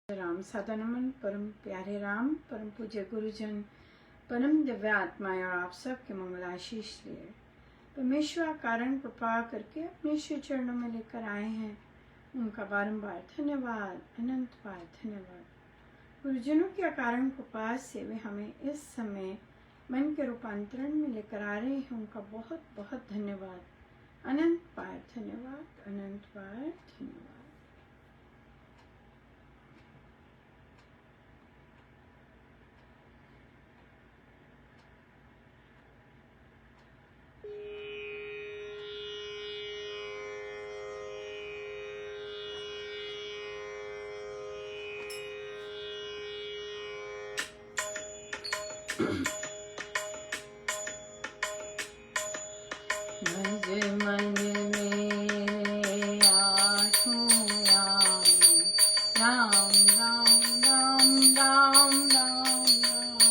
राम सादा नमन परम प्यारे राम परम पूज्य गुरुजन परम दिव्य आत्माएं और आप सब के मंगल आशीष लिए परमेश्वर कारण कृपा करके अपने श्री चरणों में लेकर आए हैं। उनका बारंबार धन्यवाद, अनंत बार धन्यवाद। गुरुजनों की अकारण कृपा से वे हमें इस समय मन के रूपांतरण में लेकर आ रहे हैं। उनका बहुत बहुत धन्यवाद, अनंत बार धन्यवाद, अनंत बार धन्यवाद। भज मन मेरे आठों राम, राम राम राम राम राम राम।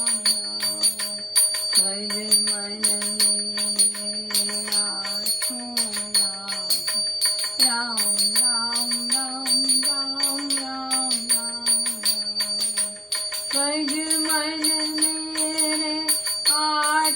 भज मन मेरे आठों राम, राम राम राम राम राम राम। भज मन मेरे आठों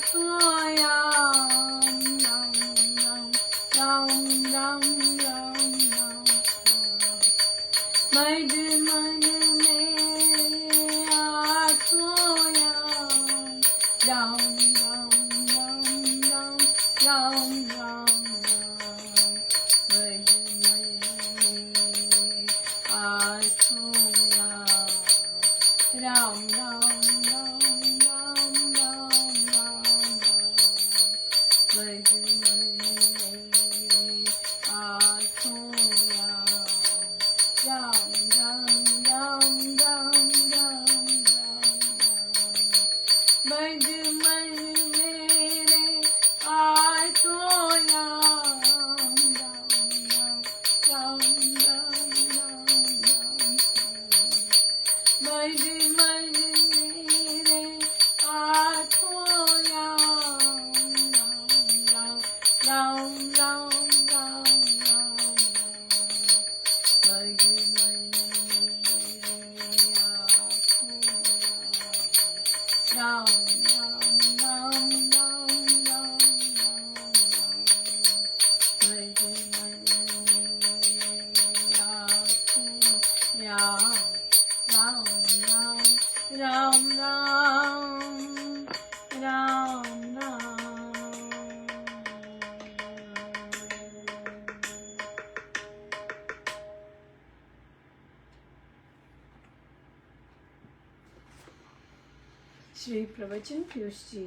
श्री प्रवचन पीयूष जी।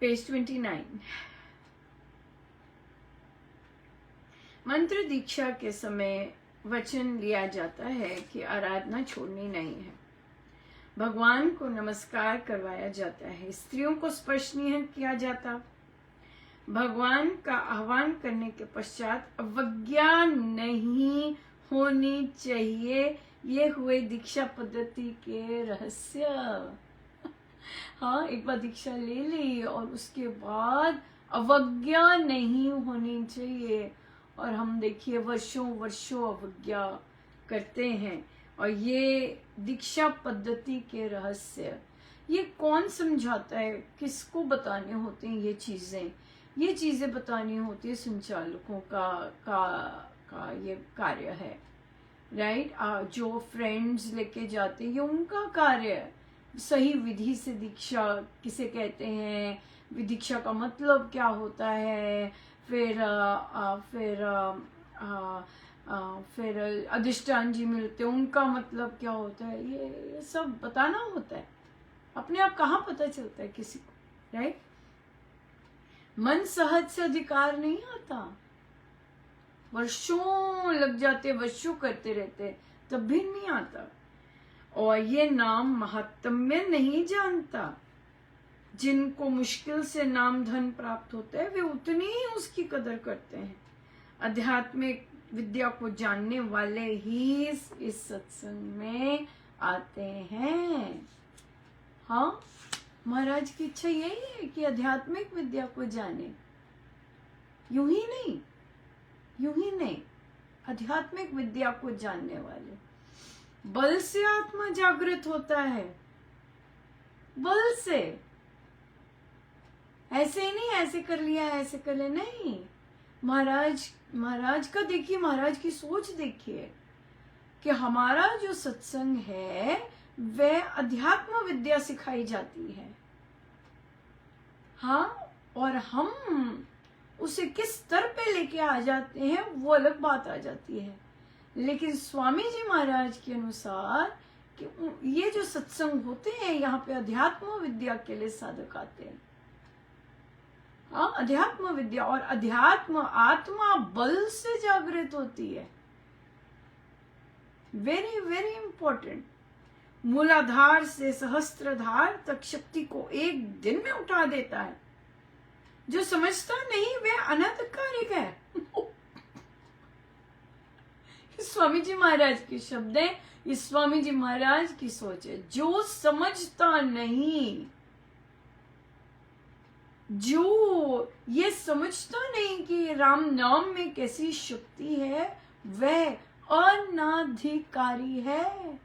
पेज 29। मंत्र दीक्षा के समय वचन लिया जाता है कि आराधना छोड़नी नहीं है। भगवान को नमस्कार करवाया जाता है, स्त्रियों को स्पर्श नहीं किया जाता। भगवान का आह्वान करने के पश्चात अवज्ञा नहीं होनी चाहिए। ये हुए दीक्षा पद्धति के रहस्य। हाँ, एक बार दीक्षा ले ली और उसके बाद अवज्ञा नहीं होनी चाहिए। और हम देखिए वर्षों वर्षों अवज्ञा करते हैं। और ये दीक्षा पद्धति के रहस्य ये कौन समझाता है? किसको बताने होते हैं ये चीजें? ये चीजें बतानी होती है संचालकों का ये कार्य है, राइट। जो फ्रेंड्स लेके जाते हैं ये उनका कार्य है। सही विधि से दीक्षा किसे कहते हैं, दीक्षा का मतलब क्या होता है, फिर अधिष्ठान जी मिलते हैं, उनका मतलब क्या होता है, ये सब बताना होता है। अपने आप कहाँ पता चलता है किसी को, राइट। मन सहज से अधिकार नहीं आता। वर्षों लग जाते, वर्षों करते रहते, तब भी नहीं आता। और ये नाम महात्म्य नहीं जानता। जिनको मुश्किल से नाम धन प्राप्त होता है वे उतनी ही उसकी कदर करते हैं। आध्यात्मिक विद्या को जानने वाले ही इस सत्संग में आते हैं। हाँ, महाराज की इच्छा यही है कि आध्यात्मिक विद्या को जाने, यूं ही नहीं, आध्यात्मिक विद्या को जानने वाले। बल से आत्मा जागृत होता है, बल से, ऐसे ही नहीं ऐसे कर लिया ऐसे कर लिया, नहीं। महाराज का देखिए, महाराज की सोच देखिए कि हमारा जो सत्संग है वह अध्यात्म विद्या सिखाई जाती है। हाँ, और हम उसे किस स्तर पे लेके आ जाते हैं वो अलग बात आ जाती है। लेकिन स्वामी जी महाराज के अनुसार कि ये जो सत्संग होते हैं यहाँ पे अध्यात्म विद्या के लिए साधक आते हैं। हाँ, अध्यात्म विद्या, और अध्यात्म आत्मा बल से जागृत होती है। Very very important. मूलाधार से सहस्त्रधार तक शक्ति को एक दिन में उठा देता है। जो समझता नहीं वह अनधिकारिक है। स्वामी जी महाराज के शब्द हैं, ये स्वामी जी महाराज की सोच है। जो समझता नहीं, जो ये समझता नहीं कि राम नाम में कैसी शक्ति है, वह अनाधिकारी है।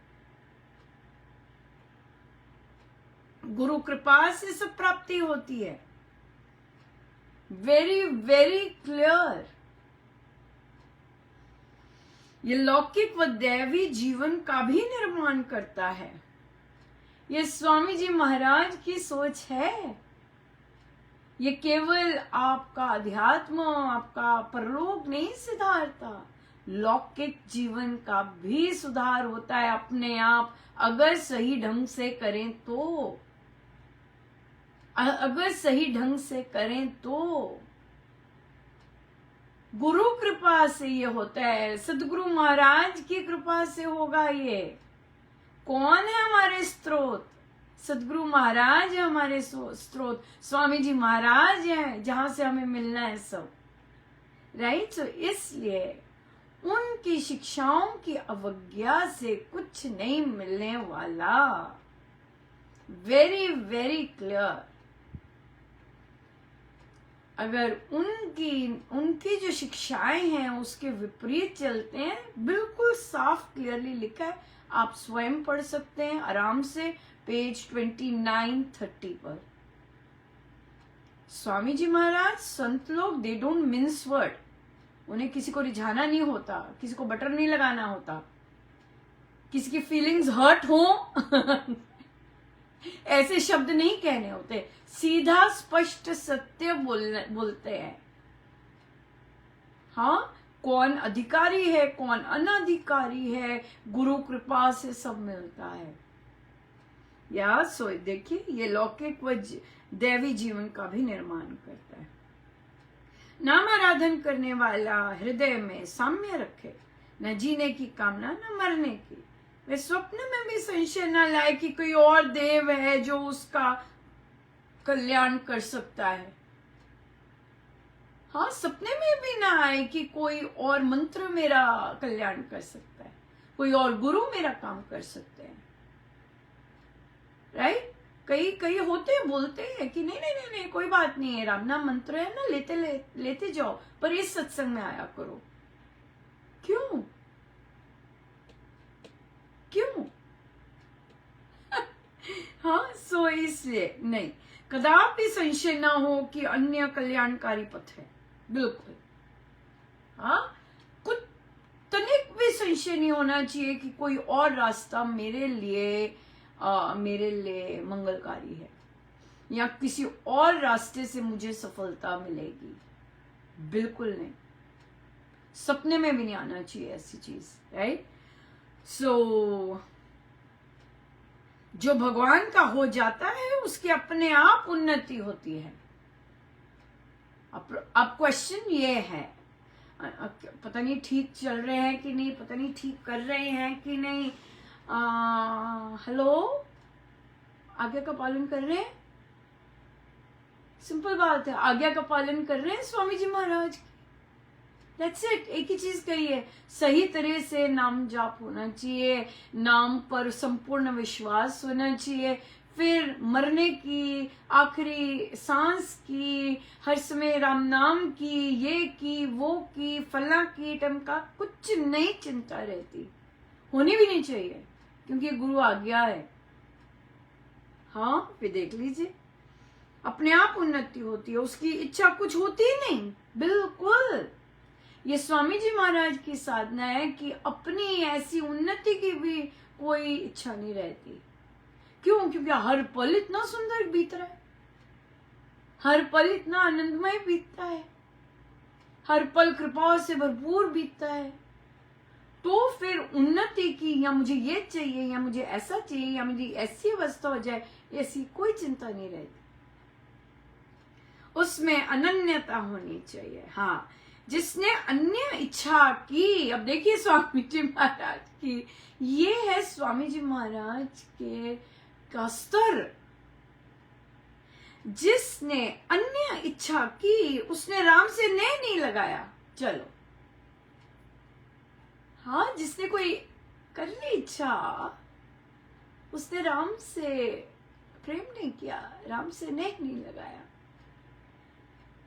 गुरु कृपा से सब प्राप्ति होती है। Very very clear. ये लौकिक व दैवी जीवन का भी निर्माण करता है। ये स्वामी जी महाराज की सोच है। ये केवल आपका अध्यात्म, आपका परलोक नहीं सुधारता, लौकिक जीवन का भी सुधार होता है अपने आप, अगर सही ढंग से करें तो। अगर सही ढंग से करें तो गुरु कृपा से ये होता है, सदगुरु महाराज की कृपा से होगा। ये कौन है हमारे स्रोत? सदगुरु महाराज है हमारे स्रोत, स्वामी जी महाराज हैं जहां से हमें मिलना है सब, राइट। सो इसलिए उनकी शिक्षाओं की अवज्ञा से कुछ नहीं मिलने वाला। Very very clear. अगर उनकी जो शिक्षाएं हैं उसके विपरीत चलते हैं, बिल्कुल साफ क्लियरली लिखा है, आप स्वयं पढ़ सकते हैं आराम से, पेज 29-30 पर। स्वामी जी महाराज, संत लोग, दे डोंट मिन्स वर्ड। उन्हें किसी को रिझाना नहीं होता, किसी को बटर नहीं लगाना होता, किसी की फीलिंग्स हर्ट हो ऐसे शब्द नहीं कहने होते, सीधा स्पष्ट सत्य बोलते हैं। हाँ, कौन अधिकारी है कौन अनाधिकारी है, गुरु कृपा से सब मिलता है। या सो देखिए, ये लौकिक व दैवी जीवन का भी निर्माण करता है। नाम आराधन करने वाला हृदय में साम्य रखे, न जीने की कामना न मरने की। वे स्वप्न में भी संशय न लाए कि कोई और देव है जो उसका कल्याण कर सकता है। हाँ, सपने में भी ना आए कि कोई और मंत्र मेरा कल्याण कर सकता है, कोई और गुरु मेरा काम कर सकते हैं, राइट। कई होते बोलते हैं कि नहीं नहीं नहीं नहीं कोई बात नहीं है, राम नाम मंत्र है ना, लेते जाओ, पर इस सत्संग में आया करो। क्यों? हाँ, सो इसलिए नहीं, कदापि संशय ना हो कि अन्य कल्याणकारी पथ है, बिल्कुल। हाँ, कुछ तनिक भी संशय नहीं होना चाहिए कि कोई और रास्ता मेरे लिए मंगलकारी है, या किसी और रास्ते से मुझे सफलता मिलेगी, बिल्कुल नहीं। सपने में भी नहीं आना चाहिए ऐसी चीज, राइट। सो जो भगवान का हो जाता है उसकी अपने आप उन्नति होती है। अब क्वेश्चन ये है, पता नहीं ठीक चल रहे हैं कि नहीं, पता नहीं ठीक कर रहे हैं कि नहीं। हेलो, आज्ञा का पालन कर रहे हैं? सिंपल बात है, आज्ञा का पालन कर रहे हैं स्वामी जी महाराज की। दैट्स इट, एक ही चीज कही है, सही तरह से नाम जाप होना चाहिए, नाम पर संपूर्ण विश्वास होना चाहिए, फिर मरने की, आखिरी सांस की, हर समय राम नाम की, ये की, वो की, फला की, टमका, कुछ नहीं चिंता रहती, होनी भी नहीं चाहिए, क्योंकि गुरु आज्ञा है। हाँ, फिर देख लीजिए, अपने आप उन्नति होती है, उसकी इच्छा कुछ होती ही नहीं, बिल्कुल। ये स्वामी जी महाराज की साधना है कि अपनी ऐसी उन्नति की भी कोई इच्छा नहीं रहती। क्यों? क्योंकि हर पल इतना सुंदर बीत रहा है, हर पल इतना आनंदमय बीतता है, हर पल कृपाओं से भरपूर बीतता है। तो फिर उन्नति की, या मुझे ये चाहिए, या मुझे ऐसा चाहिए, या मुझे ऐसी अवस्था हो जाए, ऐसी कोई चिंता नहीं रहती। उसमें अनन्यता होनी चाहिए। हाँ, जिसने अन्य इच्छा की, अब देखिए स्वामी जी महाराज की, ये है स्वामी जी महाराज के का स्तर। जिसने अन्य इच्छा की, उसने राम से नेह नहीं लगाया। चलो, हाँ, जिसने कोई कर ली इच्छा, उसने राम से प्रेम नहीं किया, राम से नेह नहीं लगाया।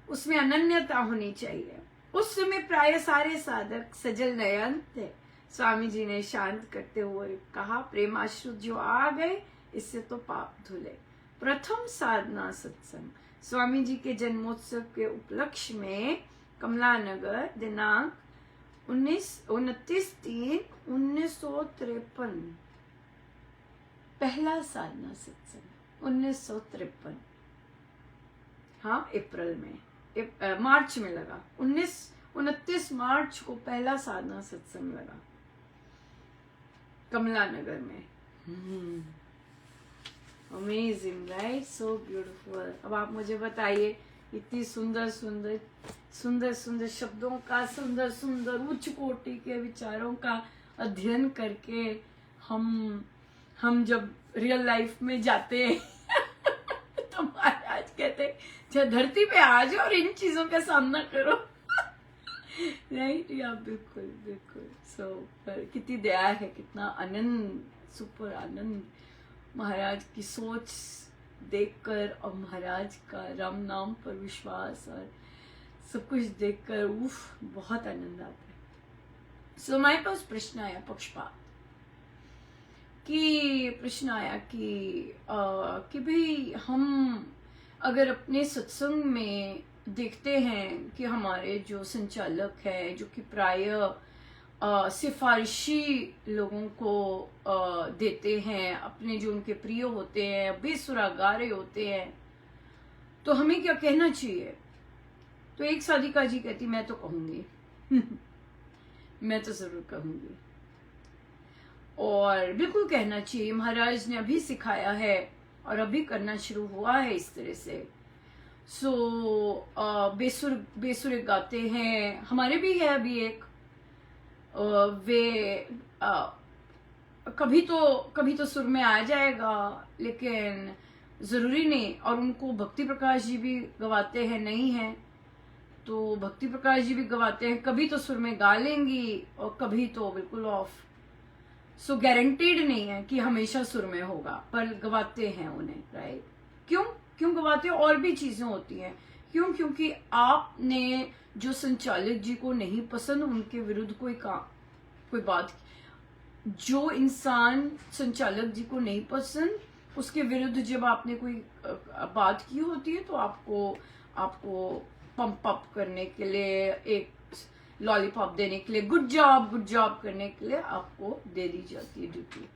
उसमें अनन्यता होनी चाहिए। उस समय प्राय सारे साधक सजल नयन थे। स्वामी जी ने शांत करते हुए कहा, प्रेमाश्रु जो आ गए, इससे तो पाप धुले। प्रथम साधना सत्संग स्वामी जी के जन्मोत्सव के उपलक्ष्य में कमलानगर दिनांक 29/3/1953 पहला साधना सत्संग 1953, हाँ, अप्रैल में, मार्च में लगा, 29 मार्च को पहला साधना सत्संग लगा कमलानगर में। Amazing, right? So beautiful. अब आप मुझे बताइए, इतनी सुंदर सुंदर सुंदर सुंदर शब्दों का, सुंदर सुंदर उच्च कोटि के विचारों का अध्ययन करके हम जब रियल लाइफ में जाते हैं तो महाराज कहते, जब धरती पे आ जाओ और इन चीजों का सामना करो। राइट? या बिल्कुल बिल्कुल। सो कितनी दया है, कितना आनंद, सुपर आनंद महाराज की सोच देखकर, और महाराज का राम नाम पर विश्वास और सब कुछ देखकर, उफ, बहुत आनंद आता है। सो हमारे पास प्रश्न आया, पक्षपात कि प्रश्न आया कि भाई, हम अगर अपने सत्संग में देखते हैं कि हमारे जो संचालक हैं, जो कि प्राय सिफारिशी लोगों को देते हैं, अपने जो उनके प्रिय होते हैं, बेसुरा गा रहे होते हैं, तो हमें क्या कहना चाहिए? तो एक साधिका जी कहती, मैं तो कहूंगी मैं तो जरूर कहूंगी, और बिल्कुल कहना चाहिए। महाराज ने अभी सिखाया है और अभी करना शुरू हुआ है इस तरह से। सो बेसुर गाते हैं, हमारे भी है अभी एक, वे कभी तो सुर में आ जाएगा, लेकिन जरूरी नहीं। और उनको भक्ति प्रकाश जी भी गवाते हैं, नहीं है तो भक्ति प्रकाश जी भी गवाते हैं, कभी तो सुर में गा लेंगी और कभी तो बिल्कुल ऑफ। सो गारंटीड नहीं है कि हमेशा सुर में होगा, पर गवाते हैं उन्हें। राइट? क्यों गवाते हैं? और भी चीजें होती हैं। क्यों? क्योंकि आपने जो संचालक जी को नहीं पसंद, उनके विरुद्ध कोई बात, जो इंसान संचालक जी को नहीं पसंद, उसके विरुद्ध जब आपने कोई बात की होती है, तो आपको पंप अप करने के लिए, एक लॉलीपॉप देने के लिए, गुड जॉब करने के लिए आपको दे दी जाती है ड्यूटी।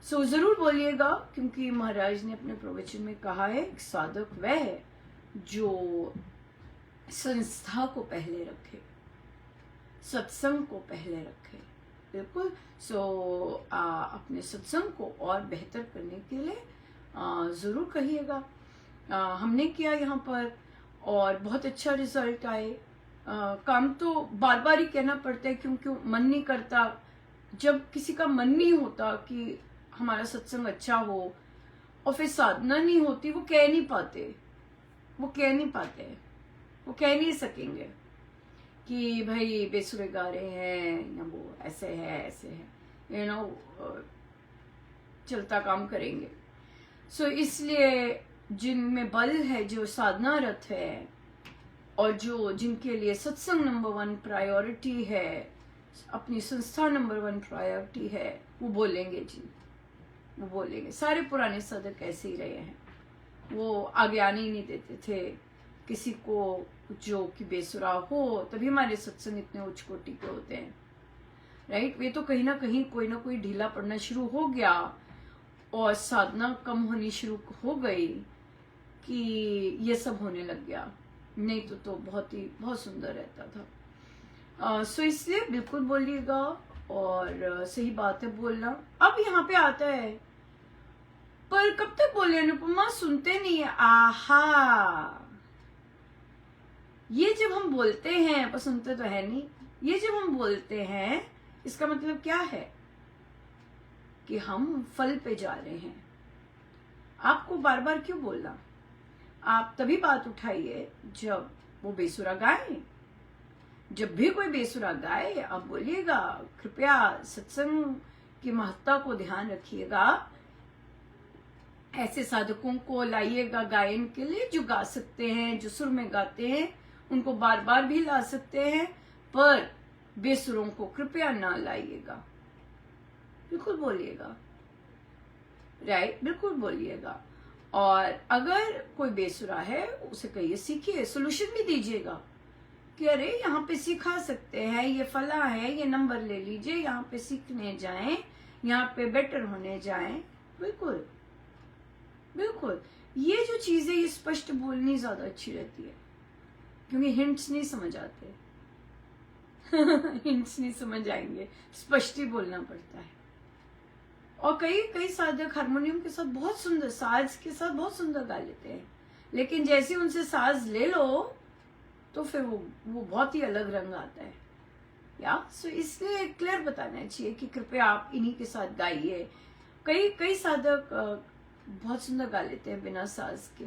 सो जरूर बोलिएगा, क्योंकि महाराज ने अपने प्रवचन में कहा है, एक साधक वह है जो संस्था को पहले रखे, सत्संग को पहले रखे। बिल्कुल। सो अपने सत्संग को और बेहतर करने के लिए जरूर कहिएगा। हमने किया यहाँ पर और बहुत अच्छा रिजल्ट आए। काम तो बार बार ही कहना पड़ता है, क्योंकि मन नहीं करता। जब किसी का मन नहीं होता कि हमारा सत्संग अच्छा हो, और फिर साधना नहीं होती, वो कह नहीं पाते, वो कह नहीं सकेंगे, कि भाई बेसुरे गा रहे हैं या वो ऐसे है यू नो चलता काम करेंगे। सो इसलिए जिनमें बल है, जो साधना रथ है और जो जिनके लिए सत्संग नंबर 1 प्रायोरिटी है, अपनी संस्था नंबर 1 प्रायोरिटी है, वो बोलेंगे जी, वो बोलेंगे। सारे पुराने साधक ऐसे ही रहे हैं, वो आगे आने ही नहीं देते थे किसी को जो कि बेसुरा हो, तभी हमारे सत्संग इतने उच्च कोटि के होते हैं, राइट। वे तो कहीं ना कहीं कोई ना कोई ढीला पड़ना शुरू हो गया और साधना कम होनी शुरू हो गई कि ये सब होने लग गया, नहीं तो बहुत सुंदर रहता था। सो इसलिए बिल्कुल बोलिएगा, और सही बात है बोलना। अब यहाँ पे आता है, पर कब तक बोले अनुपमा, सुनते नहीं है। आहा, ये जब हम बोलते हैं, पर सुनते तो है नहीं, ये जब हम बोलते हैं इसका मतलब क्या है कि हम फल पे जा रहे हैं। आपको बार बार क्यों बोलना, आप तभी बात उठाइए जब वो बेसुरा गाए। जब भी कोई बेसुरा गाए आप बोलिएगा, कृपया सत्संग की महत्ता को ध्यान रखिएगा, ऐसे साधकों को लाइएगा गायन के लिए जो गा सकते हैं, जो सुर में गाते हैं, उनको बार बार भी ला सकते हैं, पर बेसुरों को कृपया ना लाइएगा। बिल्कुल बोलिएगा, राइट, बिल्कुल बोलिएगा। और अगर कोई बेसुरा है उसे कहिए, सीखिए, सोल्यूशन भी दीजिएगा कि अरे यहाँ पे सिखा सकते हैं, ये फला है, ये नंबर ले लीजिए, यहाँ पे सीखने जाएं, यहाँ पे बेटर होने जाएं। बिल्कुल बिल्कुल, ये जो चीजें ये स्पष्ट बोलनी ज्यादा अच्छी रहती है, क्योंकि हिंट्स नहीं समझ आते हिंट्स नहीं समझ आएंगे, स्पष्ट ही बोलना पड़ता है। और कई साधक हारमोनियम के साथ बहुत सुंदर, साज के साथ बहुत सुंदर गा लेते हैं, लेकिन जैसे उनसे साज ले लो तो फिर वो बहुत ही अलग रंग आता है। या सो इसलिए क्लियर बताना चाहिए कि कृपया आप इन्हीं के साथ गाइए। कई साधक बहुत सुंदर गा लेते हैं बिना साज के,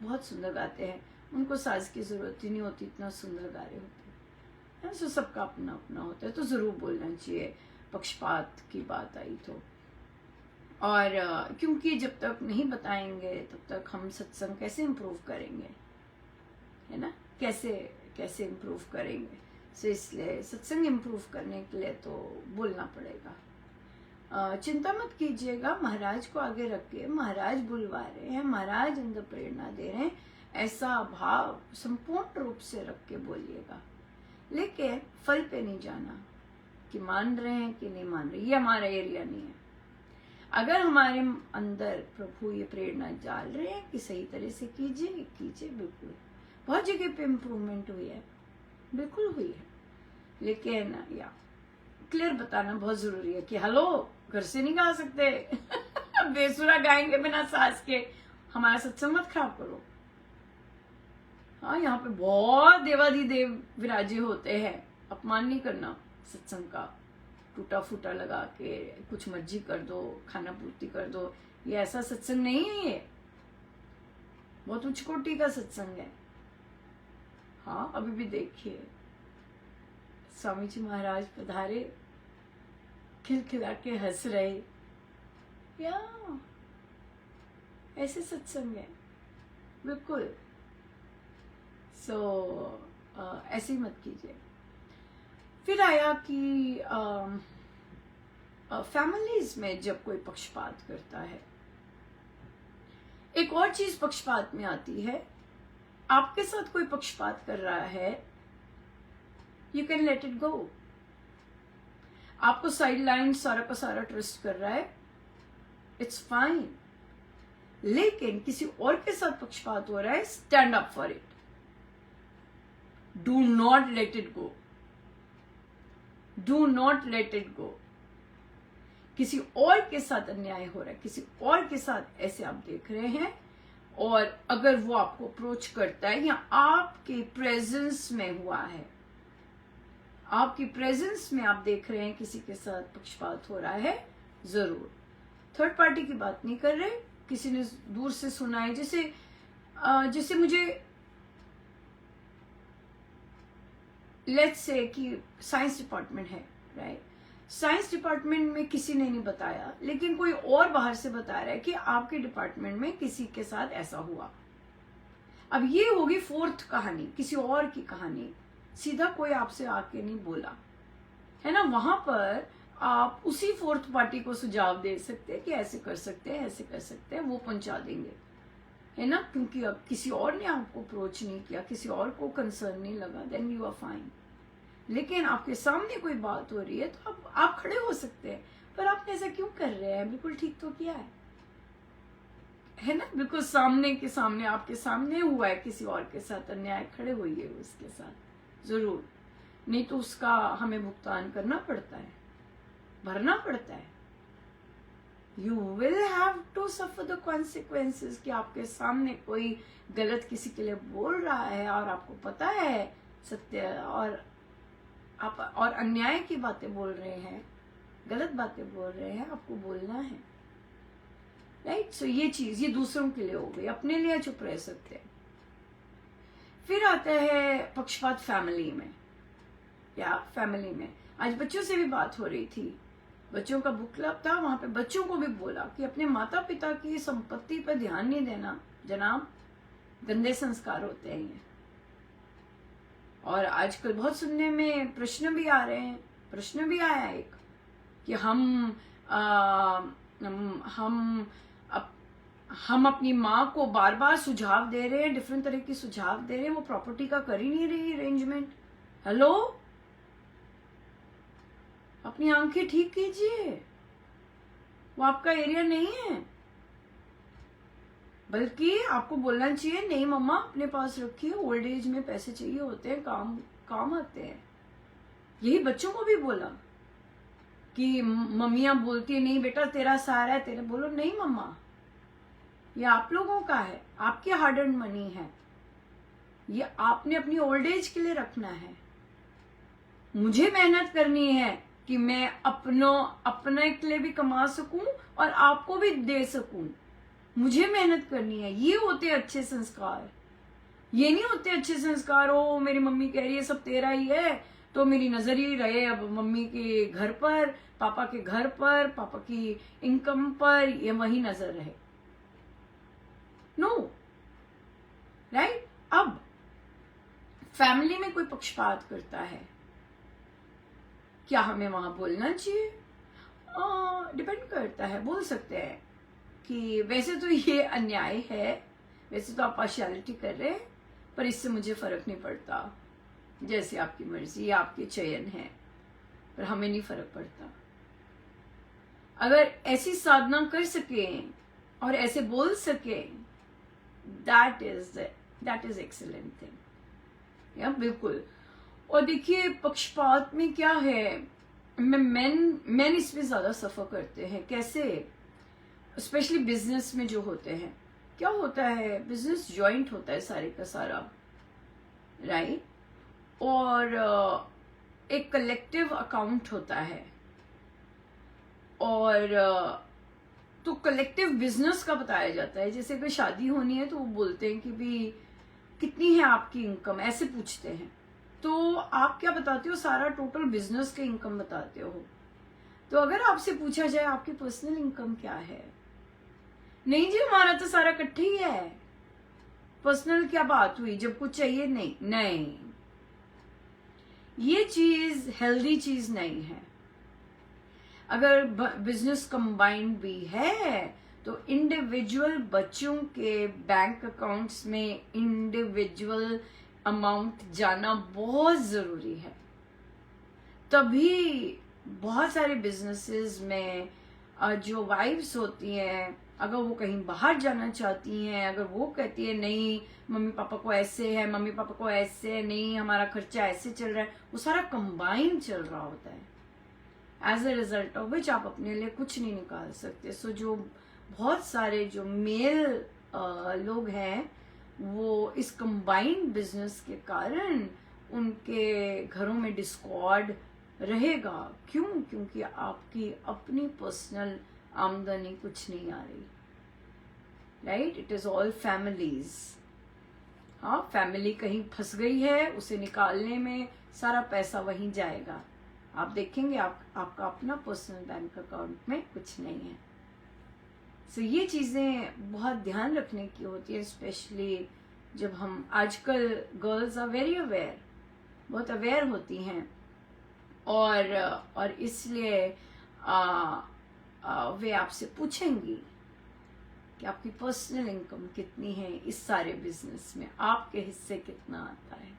बहुत सुंदर गाते हैं, उनको साज की जरूरत ही नहीं होती, इतना सुंदर गा रहे होते हैं। सो सबका अपना अपना होता है, तो जरूर बोलना चाहिए पक्षपात की बात आई तो। और क्योंकि जब तक नहीं बताएंगे तब तक हम सत्संग कैसे इम्प्रूव करेंगे, है ना, कैसे इम्प्रूव करेंगे। सो इसलिए सत्संग इम्प्रूव करने के लिए तो बोलना पड़ेगा। चिंता मत कीजिएगा, महाराज को आगे रख के, महाराज बुलवा रहे हैं, महाराज अंदर प्रेरणा दे रहे हैं, ऐसा भाव संपूर्ण रूप से रख के बोलिएगा। लेकिन फल पे नहीं जाना कि मान रहे हैं कि नहीं मान रहे, ये हमारा एरिया नहीं है। अगर हमारे अंदर प्रभु ये प्रेरणा डाल रहे हैं कि सही तरह से कीजिए, बिल्कुल। बहुत जगह पे इम्प्रूवमेंट हुई है, बिल्कुल हुई है, लेकिन या क्लियर बताना बहुत जरूरी है कि हेलो, घर से नहीं गा सकते बेसुरा गाएंगे बिना सास के, हमारा सत्संग मत खराब करो। हाँ, यहाँ पे बहुत देवाधिदेव विराजे होते हैं, अपमान नहीं करना सत्संग का, टूटा फूटा लगा के कुछ मर्जी कर दो, खाना पूर्ति कर दो, ये ऐसा सत्संग नहीं है, ये बहुत उच्च कोटि का सत्संग है। हाँ, अभी भी देखिए स्वामी जी महाराज पधारे, खिलखिला के हंस रहे, या ऐसे सत्संग है, बिल्कुल। सो ऐसे ही मत कीजिए। फिर आया कि फैमिलीज में जब कोई पक्षपात करता है, एक और चीज पक्षपात में आती है, आपके साथ कोई पक्षपात कर रहा है, you can let it go. आपको साइड लाइन सारा का सारा ट्रस्ट कर रहा है, इट्स फाइन। लेकिन किसी और के साथ पक्षपात हो रहा है, stand up for it, do not let it go, do not let it go. किसी और के साथ अन्याय हो रहा है, किसी और के साथ ऐसे आप देख रहे हैं, और अगर वो आपको अप्रोच करता है या आपके प्रेजेंस में हुआ है, आपकी प्रेजेंस में आप देख रहे हैं किसी के साथ पक्षपात हो रहा है, जरूर, थर्ड पार्टी की बात नहीं कर रहे, किसी ने दूर से सुना है, जैसे मुझे लेट्स से कि साइंस डिपार्टमेंट है, राइट? साइंस डिपार्टमेंट में किसी ने नहीं बताया, लेकिन कोई और बाहर से बता रहा है कि आपके डिपार्टमेंट में किसी के साथ ऐसा हुआ। अब ये होगी फोर्थ कहानी, किसी और की कहानी, सीधा कोई आपसे आके नहीं बोला, है ना? वहां पर आप उसी फोर्थ पार्टी को सुझाव दे सकते हैं कि ऐसे कर सकते हैं, ऐसे कर सकते हैं, वो पहुंचा देंगे, है ना? क्योंकि अब किसी और ने आपको अप्रोच नहीं किया, किसी और को कंसर्न नहीं लगा, देन यू आर फाइन। लेकिन आपके सामने कोई बात हो रही है तो आप खड़े हो सकते हैं, पर आपने ऐसा क्यों कर रहे हैं? बिल्कुल ठीक तो किया है ना? बिल्कुल सामने के सामने, आपके सामने हुआ है किसी और के साथ अन्याय, खड़े होइए उसके साथ जरूर, नहीं तो उसका हमें भुगतान करना पड़ता है, भरना पड़ता है। You will have to suffer the consequences कि आपके सामने कोई गलत किसी के लिए बोल रहा है और आपको पता है सत्य, और आप और अन्याय की बातें बोल रहे हैं, गलत बातें बोल रहे हैं, आपको बोलना है, राइट? सो ये चीज, ये दूसरों के लिए हो गई, अपने लिए चुप रह सकते हैं। फिर आता है पक्षपात फैमिली में, या फैमिली में आज बच्चों से भी बात हो रही थी, बच्चों का बुक क्लब था, वहां पे बच्चों को भी बोला कि अपने माता पिता की संपत्ति पर ध्यान नहीं देना जनाब, गंदे संस्कार होते हैं ये। और आजकल बहुत सुनने में प्रश्न भी आ रहे हैं, प्रश्न भी आया एक कि हम अपनी माँ को बार बार सुझाव दे रहे हैं, डिफरेंट तरह की सुझाव दे रहे हैं, वो प्रॉपर्टी का कर ही नहीं रही अरेंजमेंट। हेलो, अपनी आंखें ठीक कीजिए, वो आपका एरिया नहीं है, बल्कि आपको बोलना चाहिए नहीं मम्मा अपने पास रखिए, ओल्ड एज में पैसे चाहिए होते हैं, काम आते हैं। यही बच्चों को भी बोला कि मम्मियां बोलती है नहीं बेटा तेरा सहारा है, तेरे, बोलो नहीं मम्मा, ये आप लोगों का है, आपकी हार्ड अर्न मनी है, ये आपने अपनी ओल्ड एज के लिए रखना है। मुझे मेहनत करनी है कि मैं अपने के लिए भी कमा सकूं और आपको भी दे सकूं, मुझे मेहनत करनी है। ये होते अच्छे संस्कार, ये नहीं होते अच्छे संस्कार ओ मेरी मम्मी कह रही है सब तेरा ही है तो मेरी नजर ही रहे अब मम्मी के घर पर, पापा के घर पर, पापा की इनकम पर, ये वही नजर रहे। No, right? अब फैमिली में कोई पक्षपात करता है, क्या हमें वहां बोलना चाहिए? डिपेंड करता है, बोल सकते हैं कि वैसे तो ये अन्याय है, वैसे तो आप पार्शियलिटी कर रहे हैं, पर इससे मुझे फर्क नहीं पड़ता, जैसे आपकी मर्जी, आपके चयन है, पर हमें नहीं फर्क पड़ता। अगर ऐसी साधना कर सके और ऐसे बोल सके, दैट इज एक्सीलेंट थिंग, या बिल्कुल। और देखिए पक्षपात में क्या है, मैन इसमें ज्यादा सफर करते हैं। कैसे? स्पेशली बिजनेस में जो होते हैं, क्या होता है, बिजनेस जॉइंट होता है सारे का सारा, राइट? और एक कलेक्टिव अकाउंट होता है, और तो कलेक्टिव बिजनेस का बताया जाता है। जैसे कोई शादी होनी है तो वो बोलते हैं कि भी कितनी है आपकी इनकम, ऐसे पूछते हैं, तो आप क्या बताते हो? सारा टोटल बिजनेस के इनकम बताते हो। तो अगर आपसे पूछा जाए आपकी पर्सनल इनकम क्या है, नहीं जी हमारा तो सारा इकट्ठे ही है, पर्सनल क्या बात हुई, जब कुछ चाहिए नहीं, ये चीज हेल्दी चीज नहीं है। अगर बिजनेस कंबाइंड भी है तो इंडिविजुअल बच्चों के बैंक अकाउंट्स में इंडिविजुअल अमाउंट जाना बहुत जरूरी है। तभी बहुत सारे बिजनेसेस में जो वाइफ्स होती हैं, अगर वो कहीं बाहर जाना चाहती हैं, अगर वो कहती है नहीं मम्मी पापा को ऐसे है, मम्मी पापा को ऐसे है, नहीं हमारा खर्चा ऐसे चल रहा है, वो सारा कंबाइन चल रहा होता है, as a result of which आप अपने लिए कुछ नहीं निकाल सकते। सो जो बहुत सारे जो मेल लोग हैं वो इस कंबाइंड बिजनेस के कारण उनके घरों में डिस्कॉर्ड रहेगा। क्यों? क्योंकि आपकी अपनी पर्सनल आमदनी कुछ नहीं आ रही, right? It is all families. हाँ, फैमिली कहीं फंस गई है, उसे निकालने में सारा पैसा वहीं जाएगा। आप देखेंगे आपका अपना पर्सनल बैंक अकाउंट में कुछ नहीं है। सो ये चीज़ें बहुत ध्यान रखने की होती है, स्पेशली जब हम आजकल गर्ल्स आर वेरी अवेयर, बहुत अवेयर होती हैं, और इसलिए वे आपसे पूछेंगी कि आपकी पर्सनल इनकम कितनी है इस सारे बिजनेस में, आपके हिस्से कितना आता है,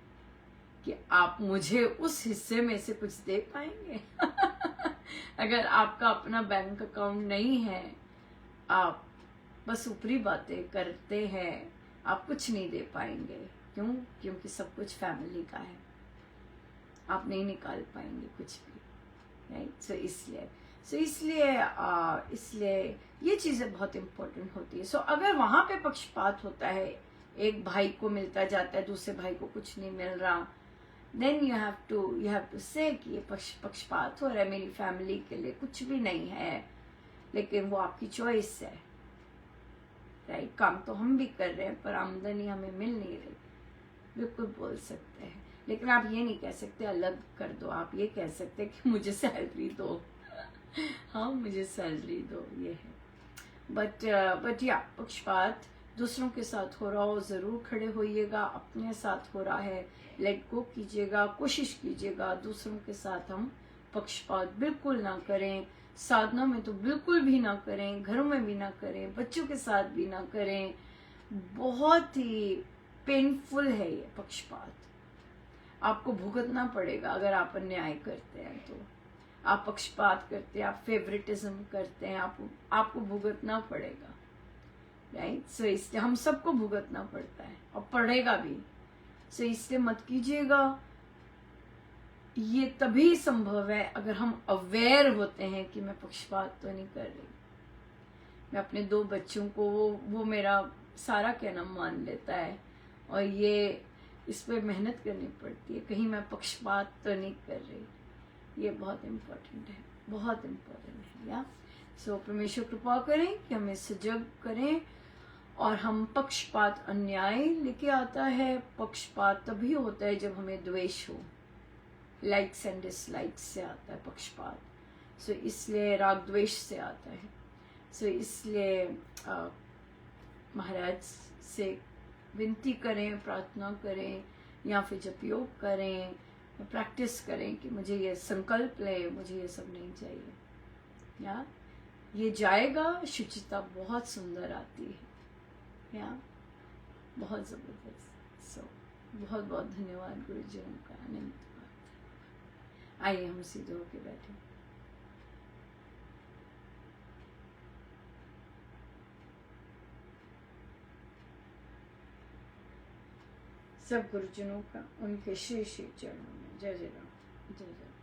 कि आप मुझे उस हिस्से में से कुछ दे पाएंगे। अगर आपका अपना बैंक अकाउंट नहीं है, आप बस ऊपरी बातें करते हैं, आप कुछ नहीं दे पाएंगे। क्यों? क्योंकि सब कुछ फैमिली का है, आप नहीं निकाल पाएंगे कुछ भी, राइट? सो इसलिए ये चीज़ें बहुत इम्पोर्टेंट होती है। सो अगर वहाँ पे पक्षपात होता है, एक भाई को मिलता जाता है, दूसरे भाई को कुछ नहीं मिल रहा, देन यू हैव टू से कि ये पक्षपात हो रहा है, मेरी फैमिली के लिए कुछ भी नहीं है, लेकिन वो आपकी चॉइस है, राइट? काम तो हम भी कर रहे हैं पर आमदनी हमें मिल नहीं रही, बिल्कुल बोल सकते हैं। लेकिन आप ये नहीं कह सकते अलग कर दो, आप ये कह सकते हैं कि मुझे सैलरी दो। हाँ, मुझे सैलरी दो, ये है। बट या पक्षपात दूसरों के साथ हो रहा हो, जरूर खड़े होइएगा। अपने साथ हो रहा है, लेट गो कीजिएगा, कोशिश कीजिएगा दूसरों के साथ हम पक्षपात बिल्कुल ना करें। साधना में तो बिल्कुल भी ना करें, घरों में भी ना करें, बच्चों के साथ भी ना करें। बहुत ही पेनफुल है ये पक्षपात, आपको भुगतना पड़ेगा अगर आप अन्याय करते हैं तो। आप पक्षपात करते हैं, आप फेवरेटिज्म करते हैं, आपको भुगतना पड़ेगा, राइट? सो इसलिए हम सबको भुगतना पड़ता है और पड़ेगा भी। सो इसलिए मत कीजिएगा। ये तभी संभव है अगर हम अवेयर होते हैं कि मैं पक्षपात तो नहीं कर रही। मैं अपने 2 बच्चों को, वो मेरा सारा कहना मान लेता है, और ये इस पे मेहनत करनी पड़ती है, कहीं मैं पक्षपात तो नहीं कर रही। ये बहुत इम्पोर्टेंट है, बहुत इम्पोर्टेंट है। या सो परमेश्वर कृपा करें कि हमें सजग करें, और हम पक्षपात अन्याय लेके आता है। पक्षपात तभी होता है जब हमें द्वेष हो, लाइक्स एंड डिसलाइक्स से आता है पक्षपात। सो इसलिए राग द्वेष से आता है। सो इसलिए महाराज से विनती करें, प्रार्थना करें, या फिर जब योग करें, प्रैक्टिस करें कि मुझे ये संकल्प ले, मुझे ये सब नहीं चाहिए, या ये जाएगा। शुचिता बहुत सुंदर आती है, या बहुत जबरदस्त। सो बहुत बहुत धन्यवाद गुरुजनों का, अनंत। आइए हम सीधे होके बैठे। सब गुरुजनों का उनके श्री श्री चरणों में जय जय राम, जय जय।